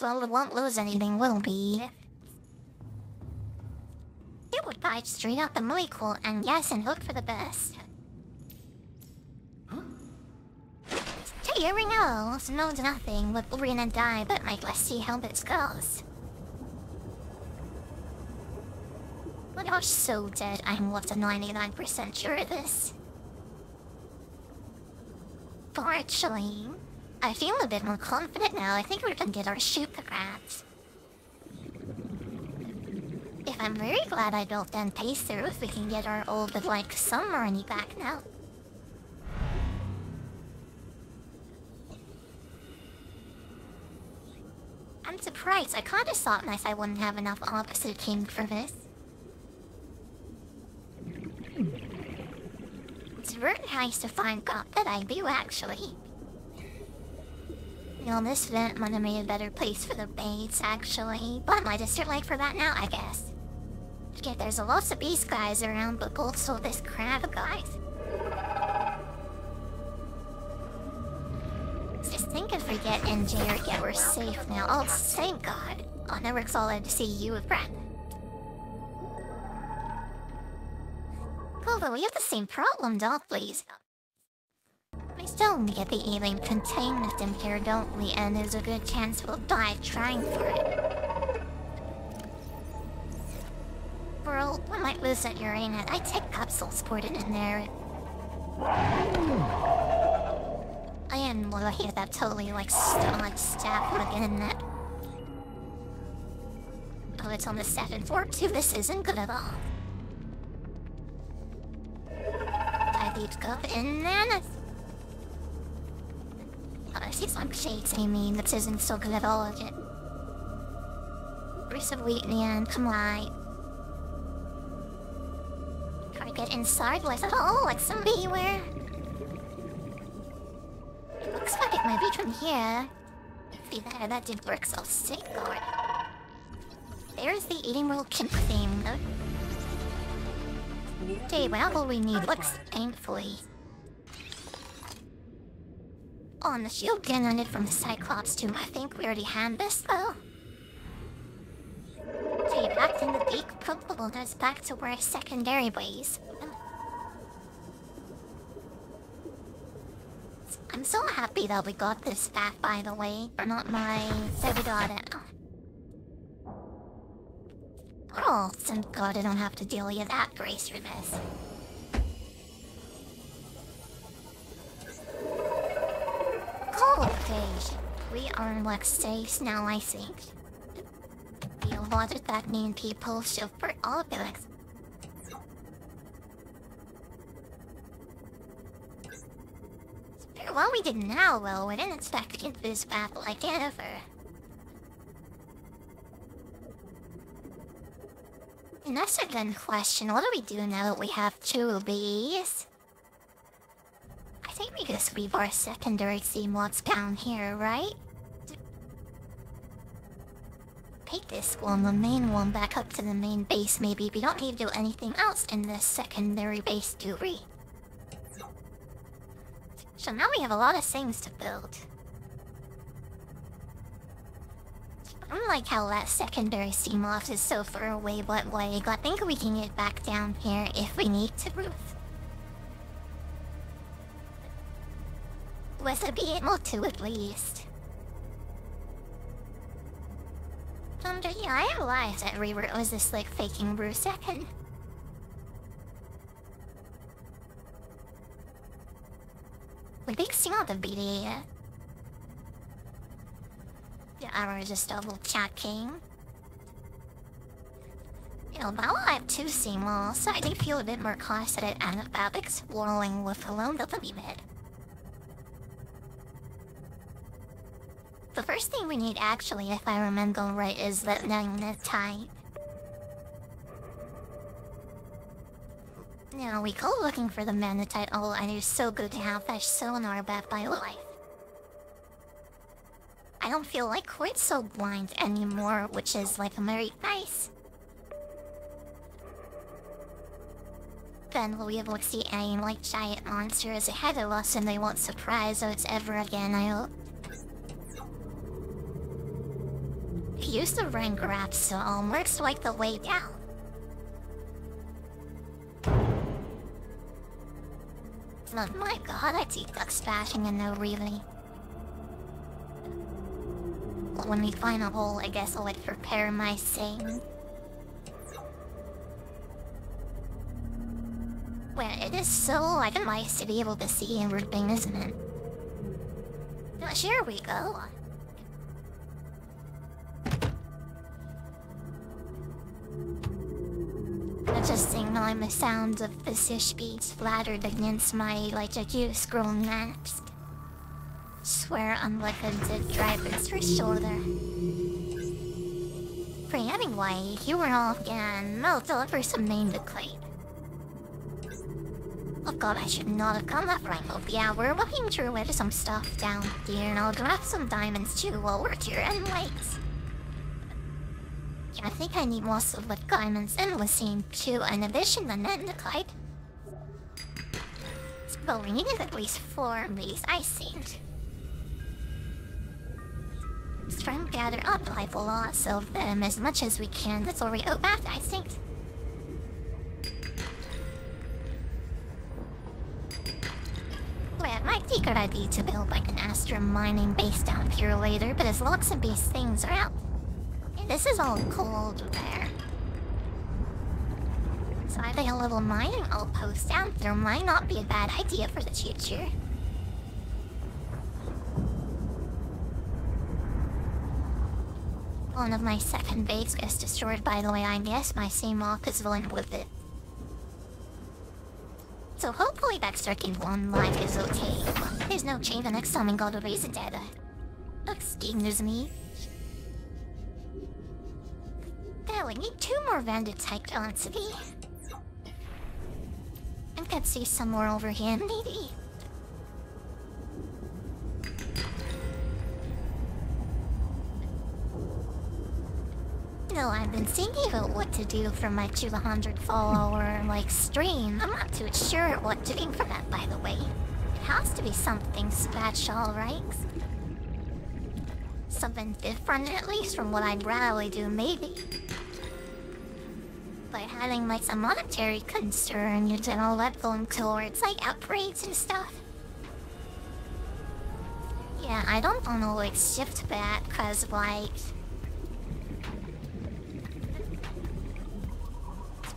well, we won't lose anything, will we? It would bite straight out the molecule and guess and hope for the best. Here we go. So no, nothing. We're gonna die, but like, let's see how this goes. But you're so dead. I'm left 99% sure of this. But actually, I feel a bit more confident now. I think we're gonna get our shoot the grabs. If I'm very glad I built that pacer if we can get our old but like submarine back now. I'm surprised. I kinda thought I wouldn't have enough opposite king for this. It's very nice to find out that I do actually. You know, this vent might have made a better place for the baits actually, but I just like for that now, I guess. Yeah, there's a lot of beast guys around, but also this crab guys. Just think if we get NJ or get we're safe now. Oh, thank God. Oh, never excited to see you with Brad. Cool, but we have the same problem, don't we? We still need the alien containment in here, don't we? And there's a good chance we'll die trying for it. Bro, we might lose that Uranus. I take capsules ported in there. I am lucky that totally like staff again in that. Oh, it's on the 7th floor too. This isn't good at all. I need to go in there. Oh, I see some shades, I mean, this isn't so good at all, is it? Bruce of Wheatland, come on. Try to get inside with it all, like some beware. It looks like it might be from here. See there, that did work so sick, Lord. There's the eating world kin theme. Okay, well, all we need looks, thankfully. Oh, and the shield gun on it from the Cyclops too. I think we already had this though. Okay, back in the beak probable goes back to where secondary base. I'm so happy that we got this back, by the way. Or not mine. So we got it. Oh, thank God I don't have to deal with that grace for this. Okay, we are in like safe now, I think. We allotted that mean people shield for all of it. Well, we did now, well, we didn't expect to get this back like ever. And that's a good question. What do we do now that we have 2 bees? I think we just leave our secondary team what's down here, right? Take this one, the main one, back up to the main base maybe. We don't need to do anything else in this secondary base, do we? So now we have a lot of things to build. Unlike how that secondary Seamoth is so far away, but like, I think we can get back down here if we need to, Ruth. With a be able to at least. Yeah, I realized that Reaver was just like faking Brew second. We big see on the BD. Yeah, I was just double checking. You know, now I have 2 Seamoths, so I do feel a bit more confident and about exploring with alone the bed. The first thing we need actually, if I remember right, is that type. Now we go looking for the magnetite. Oh, and it's so good to have that sonar back by life. I don't feel like quite so blind anymore, which is like very nice. Then we'll be able to see any like giant monsters ahead of us and they won't surprise us ever again, I hope. use the rank grab, so works like the way down. Oh my god, I take duck splashing and no really. When we find a hole, I guess I'll like prepare my thing. Well, it is so like nice to be able to see everything, isn't it? Well, here we go. Adjusting on the sounds of the fish beats flattered against my like a juice grown mask. Swear I'm like a dead driver's for shoulder. Pray anyway, you were off again. I'll deliver some name to claim. Oh god, I should not have come that right. Yeah, we're looking through it some stuff down here, and I'll grab some diamonds too while we're here anyways. Yeah, I think I need most of the diamonds in the scene too, in addition to Nendicite. So we needed at least 4 of these, I think. Let's try and gather up like lots of them as much as we can. That's all we owe back, I think. Well, it might be a good idea to build like an Astra mining base down here later, but as lots of these things are out. And this is all cold there. So I think a little mining outpost down there might not be a bad idea for the future. One of my second base gets destroyed, by the way. I guess my same mock is willing with it. So hopefully that second one life is okay. There's no change the next time I got to raise the data. Excuse me. There, we need 2 more Vanditite density. I can see somewhere over here, maybe. No, I've been thinking about what to do for my 200 follower, like, stream. I'm not too sure what to do for that, by the way. It has to be something special, right? Something different, at least, from what I'd rarely do, maybe. By having, like, some monetary concern, you know, that going towards, like, upgrades and stuff. Yeah, I don't want to, like, shift back, cause, like...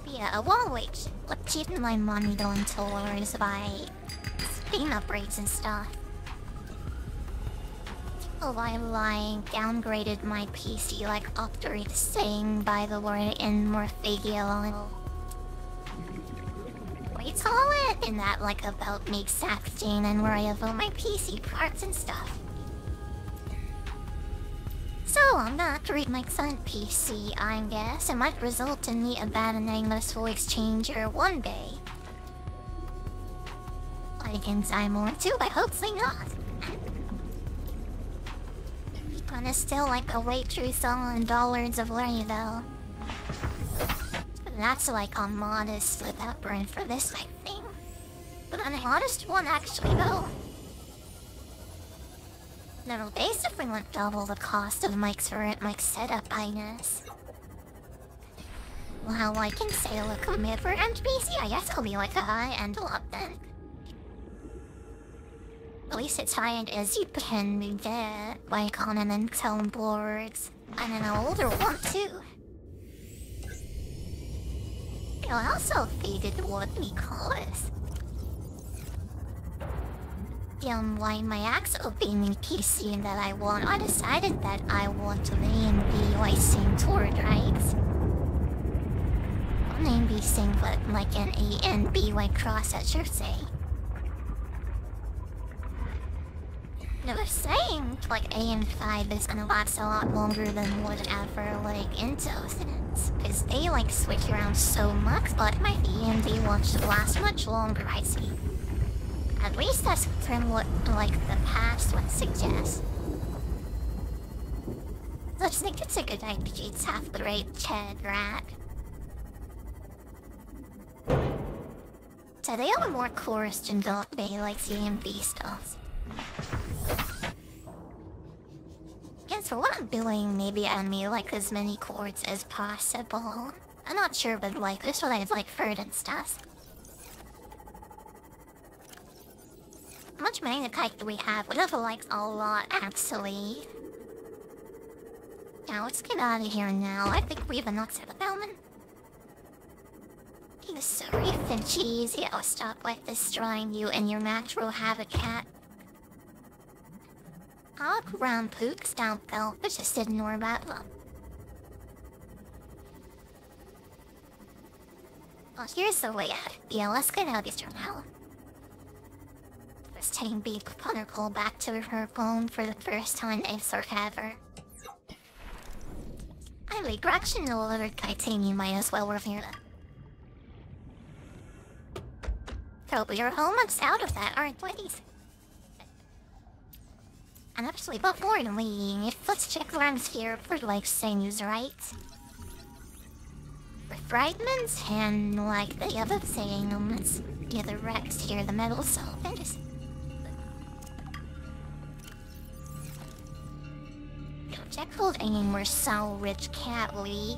Yeah, well, wait. Let's keep my money going towards by Steam upgrades and stuff. Oh, I like downgraded my PC, like upgrade saying by the word in Morphagia. Wait, all it in that like about me section and where I have all my PC parts and stuff. So, I'm gonna upgrade my current PC, I guess. It might result in me abandoning this voice changer one day. I can time more too, but hopefully not. Gonna still like a wait through selling dollars of lay though. That's like a modest without burn for this type thing. But an honest one actually though. No, basically went double the cost of my current mic setup, I guess. Well, I can say like a mid-end PC, I guess it'll be like a high-end lot then. At least it's high-end as you can get, like on an Intel boards, and an older one too. It also faded what we call this. Like my actual gaming PC that I want, I decided that I want to name the licensing toward rights. I'll name these things like an A and B like cross, I should say. No, they're saying like AM5 is gonna last a lot longer than whatever like Intel's is. Because they like switch around so much, but my AMD wants to last much longer, I see. At least that's from what, like, the past would suggest. I just think it's a good idea to have the right Chad rack. So they have more cores than don't they, like the AMD stuff. As for what I'm doing, maybe I need like as many chords as possible. I'm not sure, but like this one is like further stuff. How much magnetite do we have? We have like a lot actually. Now let's get out of here now. I think we have enough for the Bellman. You sorry, Finchies. Yeah, I'll stop with destroying you and your natural habitat. I'll look around Pooks down though, but just ignore that one. Well, here's the way out. Yeah, let's get out of this now. Just taking Big Punnercole back to her phone for the first time ever. I like Gretchen no other titanium might as well review that. So we're almost out of that, aren't we? And actually, before leaving, let's check around here for like things, right? The fragments and like the other things. Yeah, the wrecks here, the metal salvage. Jekyll and we're so rich, can't we?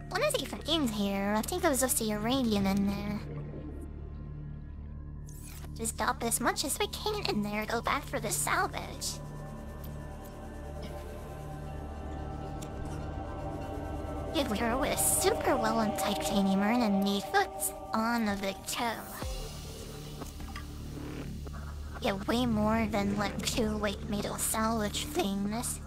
What is even in here? I think it was just the uranium in there. Just dump as much as we can in there, go back for the salvage. Good, we are with super well on titanium and the foot on the toe. Yeah, way more than like 2 weight metal salvage things.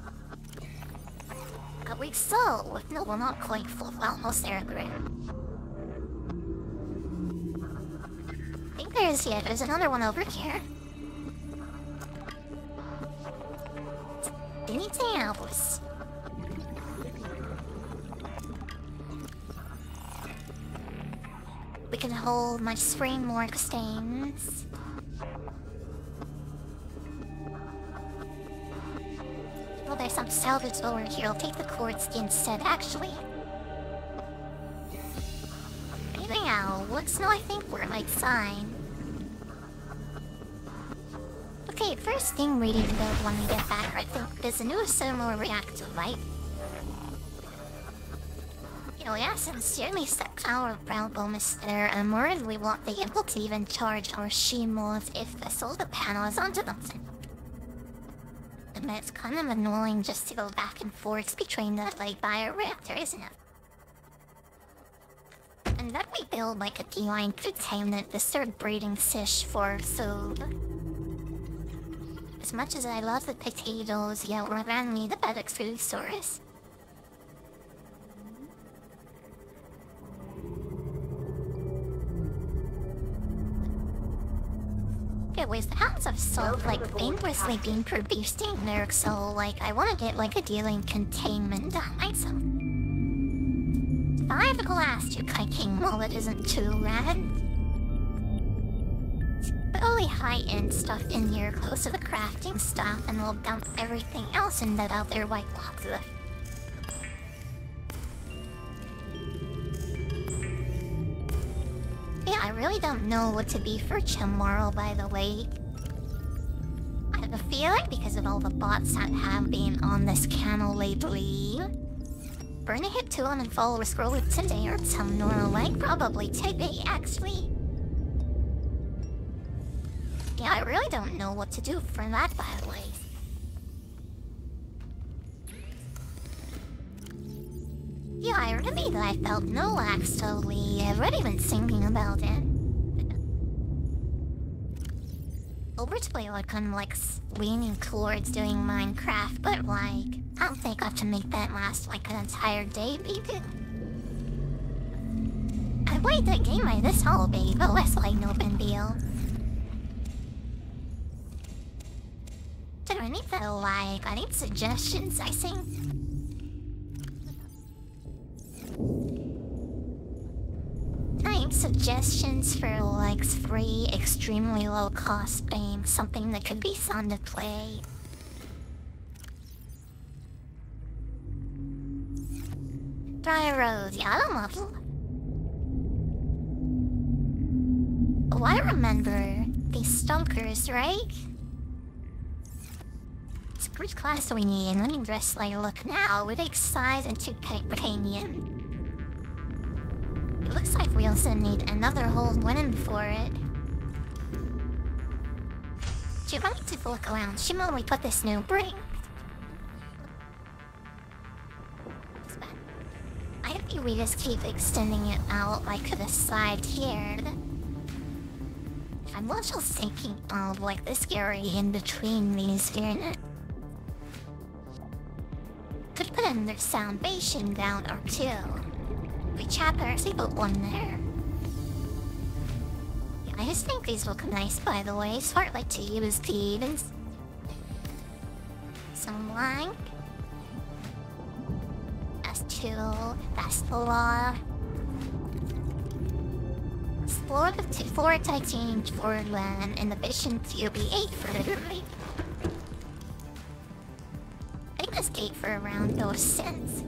We sold. No, we're not quite full. Almost there, great. I think there's another one over here. Anything else? We can hold my spring more stains. Well, there's some salvage over here. I'll take the quartz instead, actually. Anything else? No, I think we're like fine. Okay, first thing ready to build when we get back, I think, is a new thermal reactor, right? You know, yeah, sincerely stuck our brown bonus there, and worried we won't be able to even charge our Shimos if the solar panel is onto them. And it's kind of annoying just to go back and forth between the, like, bioreactor, isn't it? And then we build, like, a D-line containment to start breeding fish for food. As much as I love the potatoes, yeah, we're gonna need a better food source. Anyways, the hounds of salt, like, dangerously being produced in there, so, like, I want to get, like, a dealing containment done myself. 5 glass to cooking while it isn't too rad. But only high-end stuff in here, close to the crafting stuff, and we'll dump everything else in that other white box. Yeah, I really don't know what to be for tomorrow, by the way. I have a feeling, because of all the bots that have been on this channel lately, we're gonna hit 200 followers scroll today or tomorrow, like probably today, actually. Yeah, I really don't know what to do for that, by the way. Yeah, I really I felt no lax totally. I've already been thinking about it. Over to play like I'm like leaning towards doing Minecraft, but like I don't think I have to make that last like an entire day, baby. I played that game like this holiday, but that's like no big deal. Do I need to like I need suggestions, I think. I need suggestions for like free, extremely low cost games, something that could be fun to play. Dry Rose, yeah, I don't love. Oh, I remember These stunkers, right? It's a great class we need, and let me dress like look now with size and toothpick titanium. It looks like we also need another whole linen for it. Do you want me to look around? Shimon, we put this new bring. I think we just keep extending it out like to the side here. I'm also thinking of like this area in between these here. Could put another foundation down or two. We chapter, see put one there. Yeah, I just think these look nice by the way. Smart like to use these. Some blank. That's two. That's the law. Floor titanium for land and the vision to be 8 for the right. I think this gate for around those cents.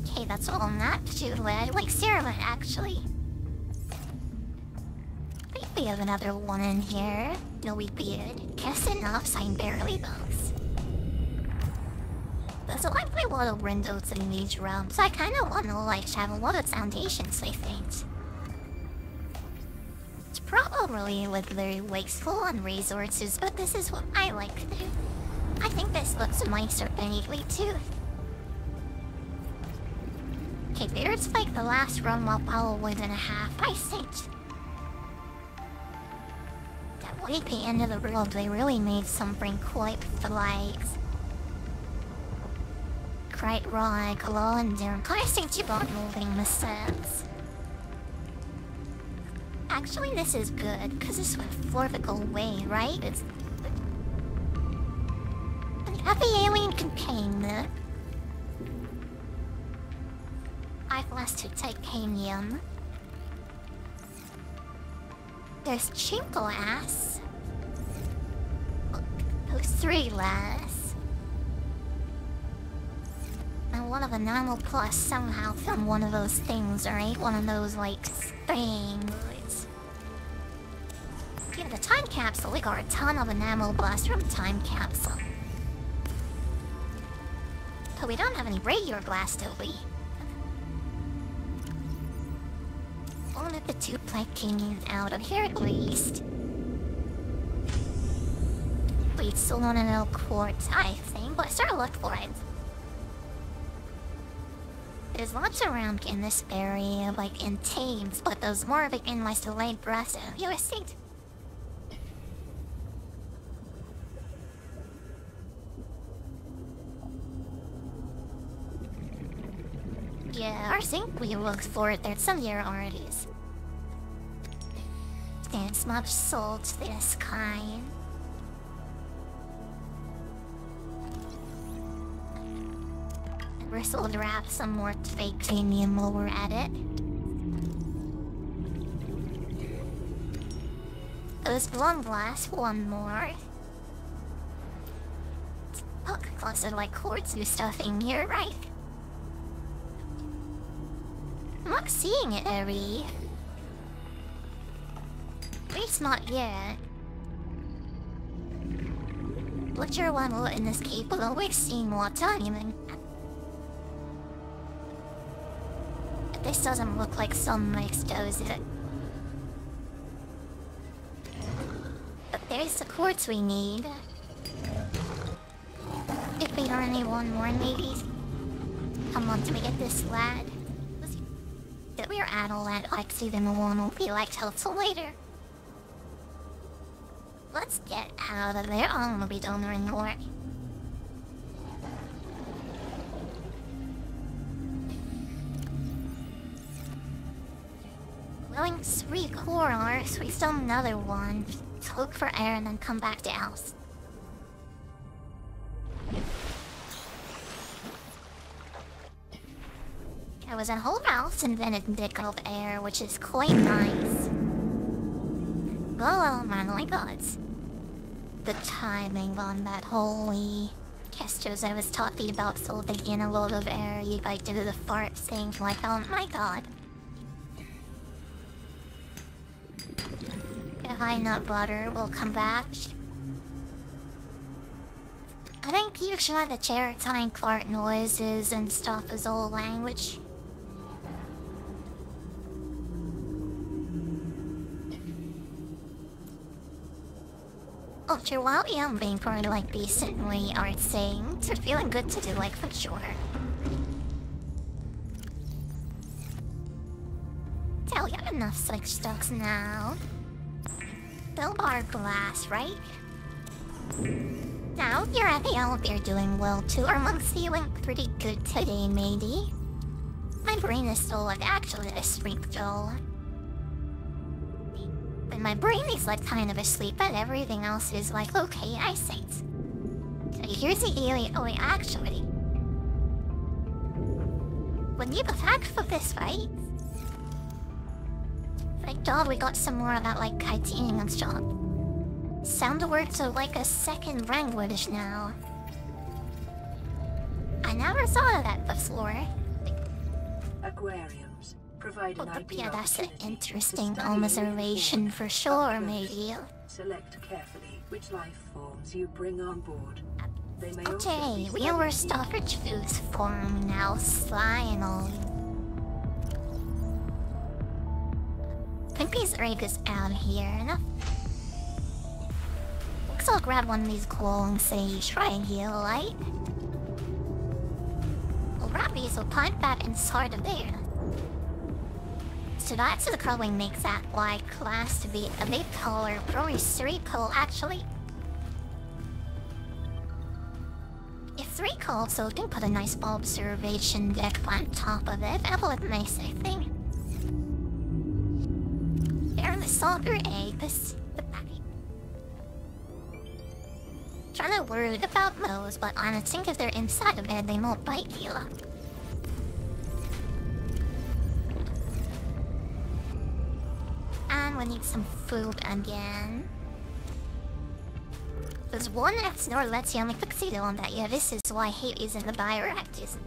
Okay, that's all not too lead. Like Sarah actually. I think we have another one in here. No, we did. Guess enough, sign barely those. There's a lot of windows in these rooms. I kind of want to like have a lot of foundations, I think. It's probably very wasteful on resources, but this is what I like to do. I think this looks nicer anyway too. Okay, there's like the last room of probably and a half, I think. That way at the end of the world, they really made something quite flies. Quite right, and there. I think you bought moving the sets. Actually, this is good, because this went vertical way, right? It's... Happy alien containment. I've lost to titanium. There's chinkle ass. Those 3 less. And one of the normal plus somehow from one of those things, right? One of those, like, things. Yeah, the time capsule, we got a ton of enamel blast from time capsule. But we don't have any regular glass, do we? We'll let the 2 planking out of here at least. We still want to know quartz, I think. But start to look for it. There's lots around in this area, like in teams, but those more of it in like delayed breath. You see? Yeah, I think we looked for it. There's some here already. There's much salt this kind. We're still gonna wrap some more fake titanium while we're at it. There's one glass, one more. Look, lots of like quartz and stuff in here, right? I'm not seeing it, Eri. At least not yet. Butcher one will in this cave, but always seeing what's on even. This doesn't look like some mix, does it? But there's the quartz we need. If we don't need one more, maybe. Come on, do we get this lad? That we're at all that, like, see them one will be like helpful later. Let's get out of there. I'm gonna be done anymore. Willing 3 corridors, we still have another one. Let's look for air and then come back to house. There was a whole house and then it did of air, which is quite nice. Oh man, my god. The timing on that holy gestures I was talking about, so they in a load of air, you like did the fart thing, like oh my god. peanut butter will come back. I think usually the Cheritine Clark noises and stuff is all language. After a while, yeah, I'm being pretty like decently artsy. It's feeling good to do, like, for sure. Tell you enough such stuff now. Bill bar glass, right? Now, you're at the elevator doing well too. Our month's feeling pretty good today, matey. My brain is still like actually asleep though. But my brain is like kind of asleep, but everything else is like, okay, I see. So here's the alien. Oh wait, actually. When you attack for this fight, thank God we got some more of that like titanium stuff. Sound words are like a second language now. I never thought of that before. Aquariums provide an ideal yeah, that's an opportunity interesting to study observation living for forms sure, up matey. close. Select carefully which life forms you bring on board. They may also Okay, be we were studied storage foods form now, finally. Pimpy's egg is out here enough. So I'll grab one of these glowing sage right here, right? Well, Rabbies will pipe that inside of there. So that's the curling makes that white class to be a bit taller, probably 3 coal actually. If 3 coal, so we can put a nice observation deck on top of it. That will look nice, I think. There are the solver eggs. Trying to worried about those, but I think if they're inside of it, they won't bite you. And we need some food again. There's one X nor lets you only fixate on that. Yeah, this is why I hate using the bioreactors.